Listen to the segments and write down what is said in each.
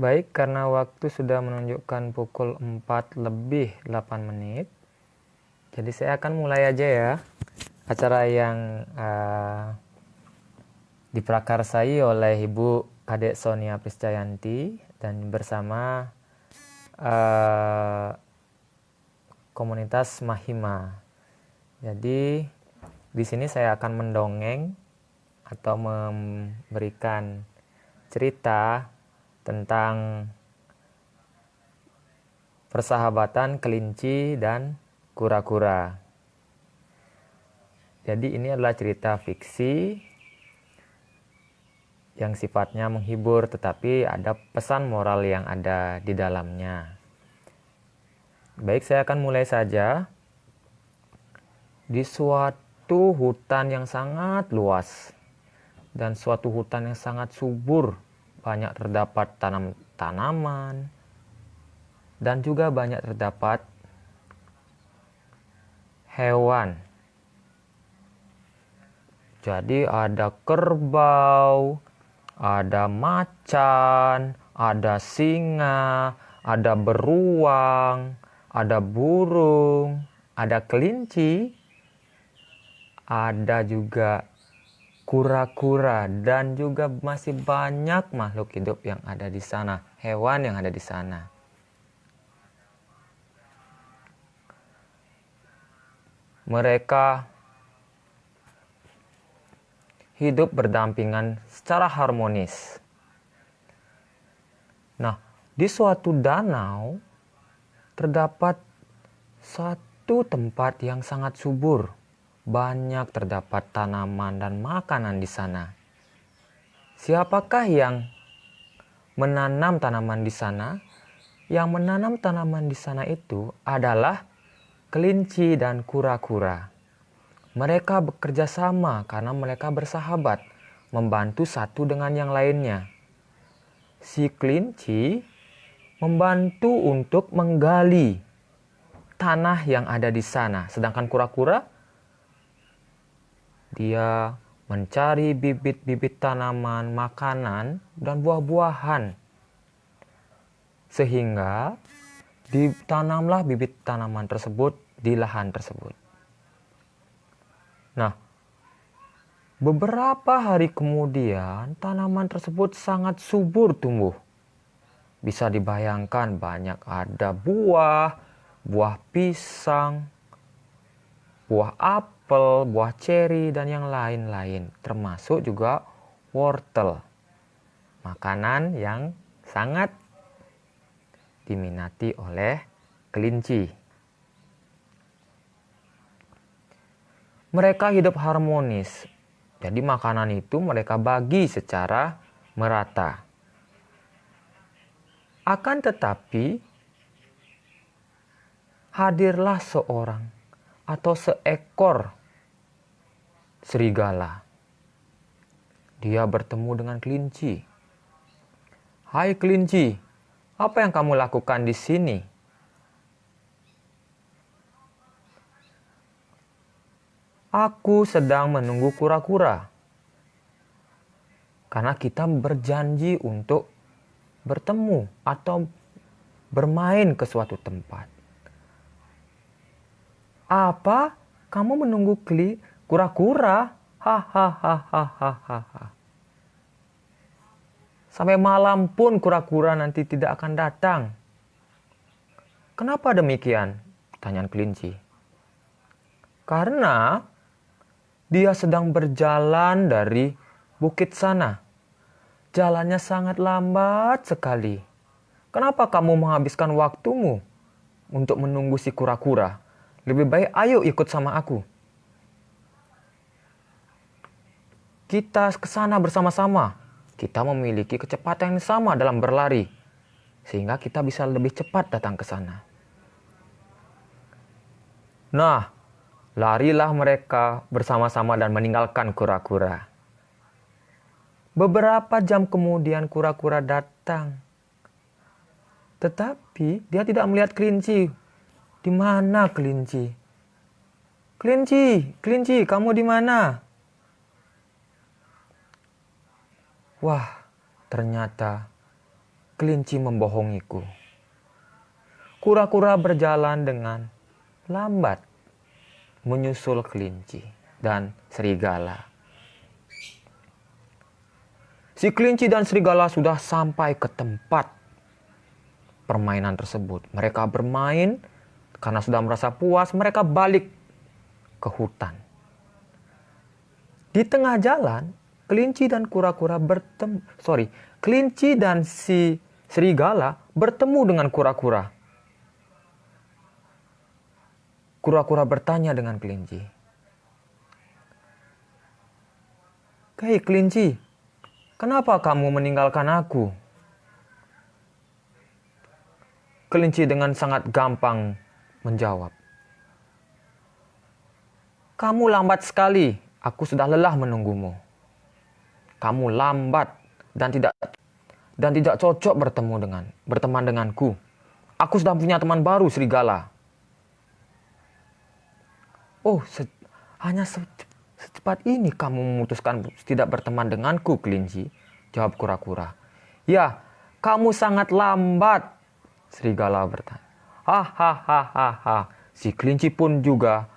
Baik, karena waktu sudah menunjukkan pukul 4 lebih 8 menit. Jadi saya akan mulai aja ya. Acara yang diprakarsai oleh Ibu Kadek Sonia Priscayanti dan bersama komunitas Mahima. Jadi di sini saya akan mendongeng atau memberikan cerita tentang persahabatan kelinci dan kura-kura. Jadi ini adalah cerita fiksi yang sifatnya menghibur, tetapi ada pesan moral yang ada di dalamnya. Baik, saya akan mulai saja. Di suatu hutan yang sangat luas dan suatu hutan yang sangat subur, banyak terdapat tanaman dan juga banyak terdapat hewan. Jadi ada kerbau, ada macan, ada singa, ada beruang, ada burung, ada kelinci, ada juga kura-kura, dan juga masih banyak makhluk hidup yang ada di sana, hewan yang ada di sana. Mereka hidup berdampingan secara harmonis. Nah, di suatu danau terdapat satu tempat yang sangat subur. Banyak terdapat tanaman dan makanan di sana. Siapakah yang menanam tanaman di sana? Yang menanam tanaman di sana itu adalah kelinci dan kura-kura. Mereka bekerja sama karena mereka bersahabat, membantu satu dengan yang lainnya. Si kelinci membantu untuk menggali tanah yang ada di sana, sedangkan kura-kura dia mencari bibit-bibit tanaman, makanan, dan buah-buahan. Sehingga ditanamlah bibit tanaman tersebut di lahan tersebut. Nah, beberapa hari kemudian tanaman tersebut sangat subur tumbuh. Bisa dibayangkan banyak ada buah pisang, buah apel, buah ceri, dan yang lain-lain. Termasuk juga wortel. Makanan yang sangat diminati oleh kelinci. Mereka hidup harmonis. Jadi makanan itu mereka bagi secara merata. Akan tetapi hadirlah seorang atau seekor serigala. Dia bertemu dengan kelinci. "Hai kelinci, apa yang kamu lakukan di sini?" "Aku sedang menunggu kura-kura. Karena kita berjanji untuk bertemu atau bermain ke suatu tempat." "Apa? Kamu menunggu kura-kura? Hahaha. Sampai malam pun kura-kura nanti tidak akan datang." "Kenapa demikian?" tanya kelinci. "Karena dia sedang berjalan dari bukit sana. Jalannya sangat lambat sekali. Kenapa kamu menghabiskan waktumu untuk menunggu si kura-kura? Lebih baik ayo ikut sama aku. Kita ke sana bersama-sama. Kita memiliki kecepatan yang sama dalam berlari. Sehingga kita bisa lebih cepat datang ke sana." Nah, larilah mereka bersama-sama dan meninggalkan kura-kura. Beberapa jam kemudian kura-kura datang. Tetapi dia tidak melihat kelinci. "Di mana kelinci? Kelinci, kamu di mana?" Wah, ternyata kelinci membohongiku. Kura-kura berjalan dengan lambat menyusul kelinci dan serigala. Si kelinci dan serigala sudah sampai ke tempat permainan tersebut. Mereka bermain, karena sudah merasa puas, mereka balik ke hutan. Di tengah jalan, kelinci dan kelinci dan si serigala bertemu dengan kura-kura. Kura-kura bertanya dengan kelinci, "Hei kelinci, kenapa kamu meninggalkan aku?" Kelinci dengan sangat gampang menjawab, "Kamu lambat sekali, aku sudah lelah menunggumu. Kamu lambat dan tidak cocok berteman denganku. Aku sudah punya teman baru, serigala." "Oh, hanya secepat ini kamu memutuskan tidak berteman denganku, kelinci?" jawab kura-kura. "Ya, kamu sangat lambat," serigala bertanya. Hahaha. Si kelinci pun juga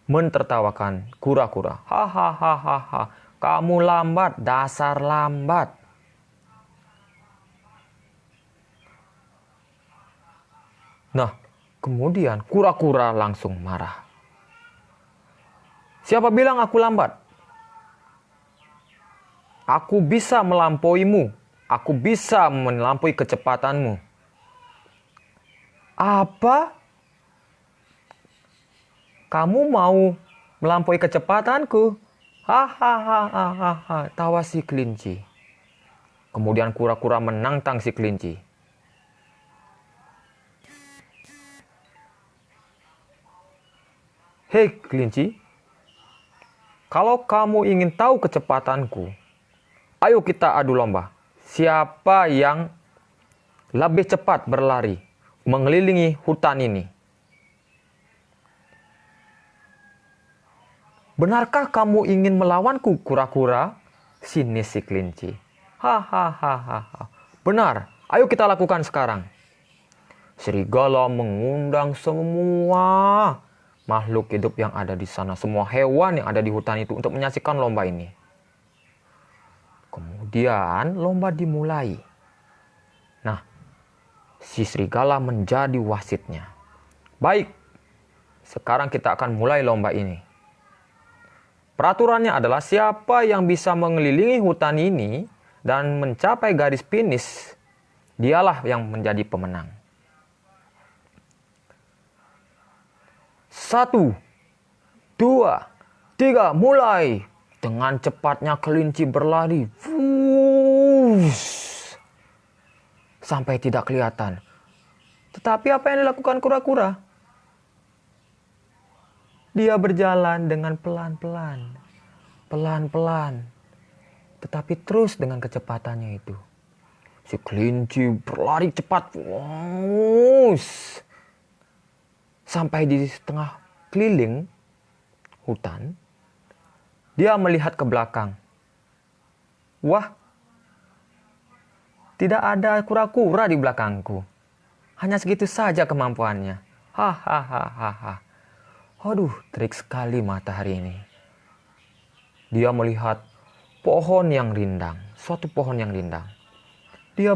mentertawakan kura-kura. Hahaha. "Kamu lambat, dasar lambat." Nah, kemudian kura-kura langsung marah. "Siapa bilang aku lambat? Aku bisa melampauimu. Aku bisa melampaui kecepatanmu." "Apa? Kamu mau melampaui kecepatanku?" Hahaha, tawa si kelinci. Kemudian kura-kura menantang si kelinci. "Hei kelinci, kalau kamu ingin tahu kecepatanku, ayo kita adu lomba. Siapa yang lebih cepat berlari mengelilingi hutan ini?" "Benarkah kamu ingin melawanku, kura-kura?" sinis si kelinci. Hahaha. "Benar, ayo kita lakukan sekarang." Serigala mengundang semua makhluk hidup yang ada di sana, semua hewan yang ada di hutan itu untuk menyaksikan lomba ini. Kemudian lomba dimulai. Nah, si serigala menjadi wasitnya. "Baik, sekarang kita akan mulai lomba ini. Peraturannya adalah siapa yang bisa mengelilingi hutan ini dan mencapai garis finish, dialah yang menjadi pemenang. 1, 2, 3, mulai!" Dengan cepatnya kelinci berlari. Sampai tidak kelihatan. Tetapi apa yang dilakukan kura-kura? Dia berjalan dengan pelan-pelan. Pelan-pelan. Tetapi terus dengan kecepatannya itu. Si kelinci berlari cepat. Sampai di tengah keliling hutan, dia melihat ke belakang. Wah, tidak ada kura-kura di belakangku. Hanya segitu saja kemampuannya. Hahaha. Aduh, terik sekali matahari ini. Dia melihat pohon yang rindang, suatu pohon yang rindang. Dia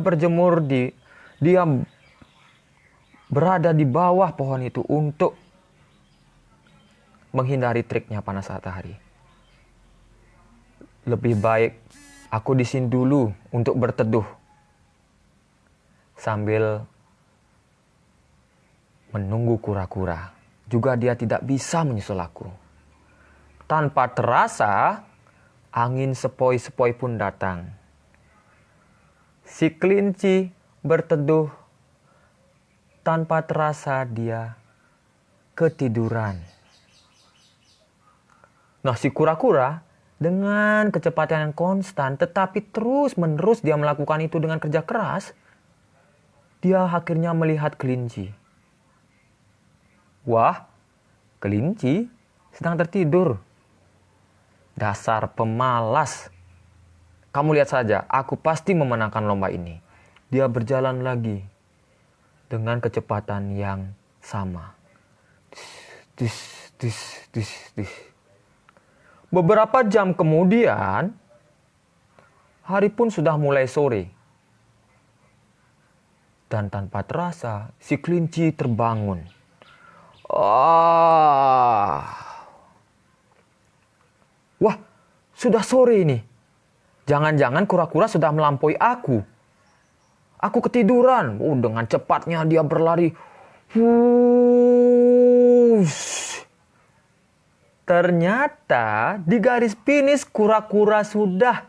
berada di bawah pohon itu untuk menghindari teriknya panas matahari. Lebih baik aku di sini dulu untuk berteduh sambil menunggu kura-kura. Juga dia tidak bisa menyusul aku. Tanpa terasa, angin sepoi-sepoi pun datang. Si kelinci berteduh. Tanpa terasa dia ketiduran. Nah, si kura-kura dengan kecepatan yang konstan, tetapi terus-menerus dia melakukan itu dengan kerja keras, dia akhirnya melihat kelinci. Wah, kelinci sedang tertidur. Dasar pemalas. Kamu lihat saja, aku pasti memenangkan lomba ini. dia berjalan lagi dengan kecepatan yang sama. Dis, dis, dis, dis. Beberapa jam kemudian, hari pun sudah mulai sore. Dan tanpa terasa, si kelinci terbangun. Wah, sudah sore ini. Jangan-jangan kura-kura sudah melampaui aku. Aku ketiduran. Dengan cepatnya dia berlari. Ternyata di garis finish kura-kura sudah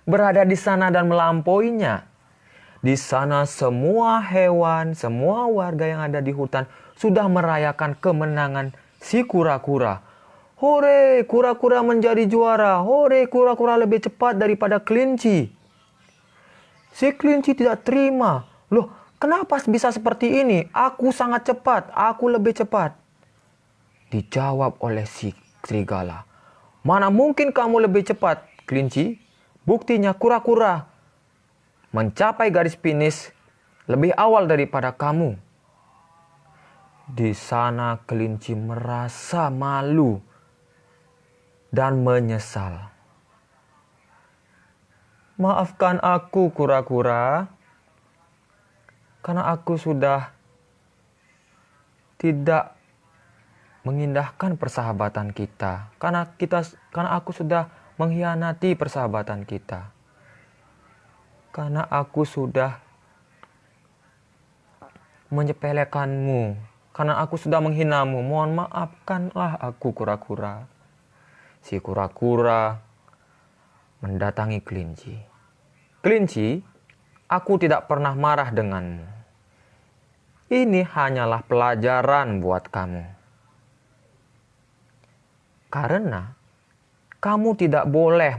berada di sana dan melampauinya. Di sana semua hewan, semua warga yang ada di hutan sudah merayakan kemenangan si kura-kura. Hore, kura-kura menjadi juara. Hore, kura-kura lebih cepat daripada kelinci. Si kelinci tidak terima. Loh, kenapa bisa seperti ini? Aku sangat cepat, aku lebih cepat. Dijawab oleh si serigala. Mana mungkin kamu lebih cepat, kelinci? Buktinya kura-kura mencapai garis finish lebih awal daripada kamu. Di sana kelinci merasa malu dan menyesal. Maafkan aku kura-kura, karena aku sudah tidak mengindahkan persahabatan kita. Karena aku sudah mengkhianati persahabatan kita. Karena aku sudah menyepelekanmu. Karena aku sudah menghinamu. Mohon maafkanlah aku kura-kura. Si kura-kura mendatangi kelinci. Kelinci, aku tidak pernah marah denganmu. Ini hanyalah pelajaran buat kamu. Karena kamu tidak boleh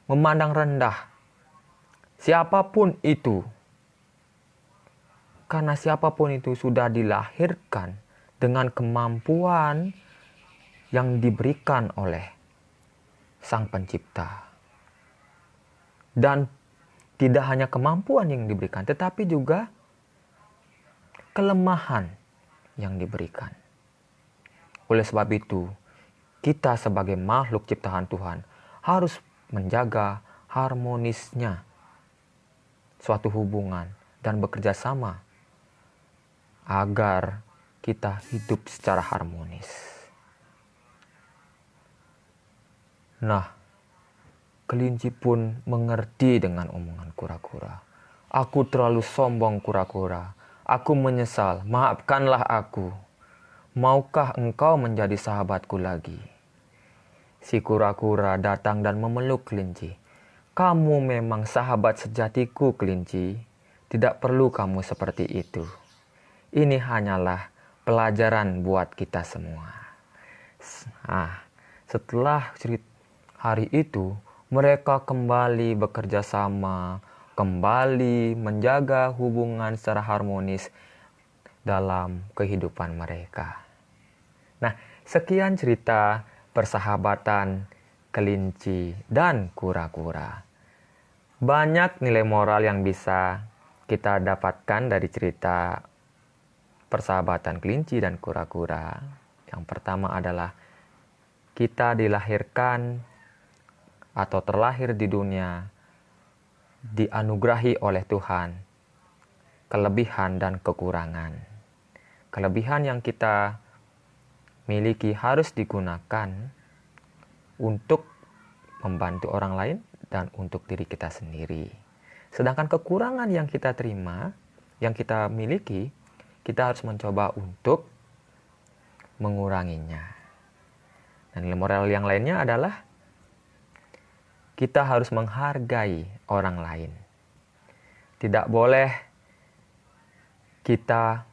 memandang rendah siapapun itu. Karena siapapun itu sudah dilahirkan dengan kemampuan yang diberikan oleh Sang Pencipta. Dan tidak hanya kemampuan yang diberikan, tetapi juga kelemahan yang diberikan. Oleh sebab itu, kita sebagai makhluk ciptaan Tuhan harus menjaga harmonisnya suatu hubungan dan bekerja sama agar kita hidup secara harmonis. Nah, kelinci pun mengerti dengan omongan kura-kura. Aku terlalu sombong kura-kura. Aku menyesal, maafkanlah aku. Maukah engkau menjadi sahabatku lagi? Si kura-kura datang dan memeluk kelinci. Kamu memang sahabat sejatiku, kelinci. Tidak perlu kamu seperti itu. Ini hanyalah pelajaran buat kita semua. Setelah hari itu, mereka kembali bekerja sama, kembali menjaga hubungan secara harmonis dalam kehidupan mereka. Nah, sekian cerita persahabatan kelinci dan kura-kura. Banyak nilai moral yang bisa kita dapatkan dari cerita persahabatan kelinci dan kura-kura. Yang pertama adalah kita dilahirkan atau terlahir di dunia dianugerahi oleh Tuhan kelebihan dan kekurangan. Kelebihan yang kita miliki harus digunakan untuk membantu orang lain dan untuk diri kita sendiri. Sedangkan kekurangan yang kita terima, yang kita miliki, kita harus mencoba untuk menguranginya. Dan nilai moral yang lainnya adalah kita harus menghargai orang lain. Tidak boleh kita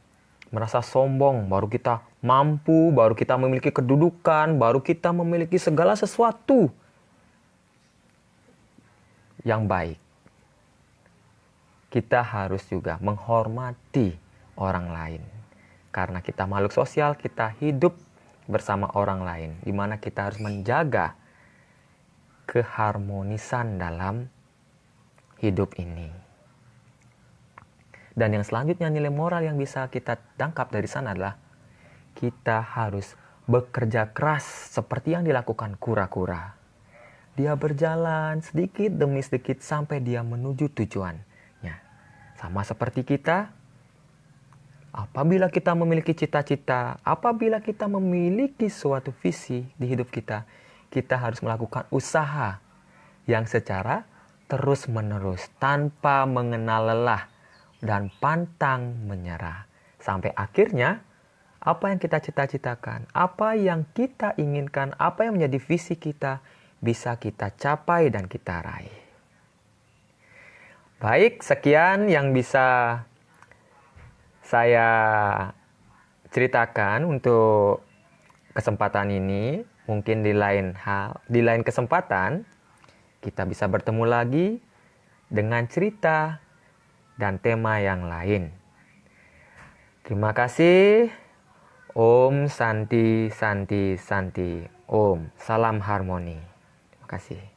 merasa sombong, baru kita mampu, baru kita memiliki kedudukan, baru kita memiliki segala sesuatu yang baik. Kita harus juga menghormati orang lain. Karena kita makhluk sosial, kita hidup bersama orang lain, di mana kita harus menjaga keharmonisan dalam hidup ini. Dan yang selanjutnya nilai moral yang bisa kita tangkap dari sana adalah kita harus bekerja keras seperti yang dilakukan kura-kura. Dia berjalan sedikit demi sedikit sampai dia menuju tujuannya. Sama seperti kita, apabila kita memiliki cita-cita, apabila kita memiliki suatu visi di hidup kita, kita harus melakukan usaha yang secara terus-menerus tanpa mengenal lelah dan pantang menyerah. Sampai akhirnya, apa yang kita cita-citakan, apa yang kita inginkan, apa yang menjadi visi kita, bisa kita capai dan kita raih. Baik, sekian yang bisa saya ceritakan untuk kesempatan ini. Mungkin di lain kesempatan, kita bisa bertemu lagi dengan cerita dan tema yang lain. Terima kasih. Om Santi Santi Santi. Om. Salam harmoni. Terima kasih.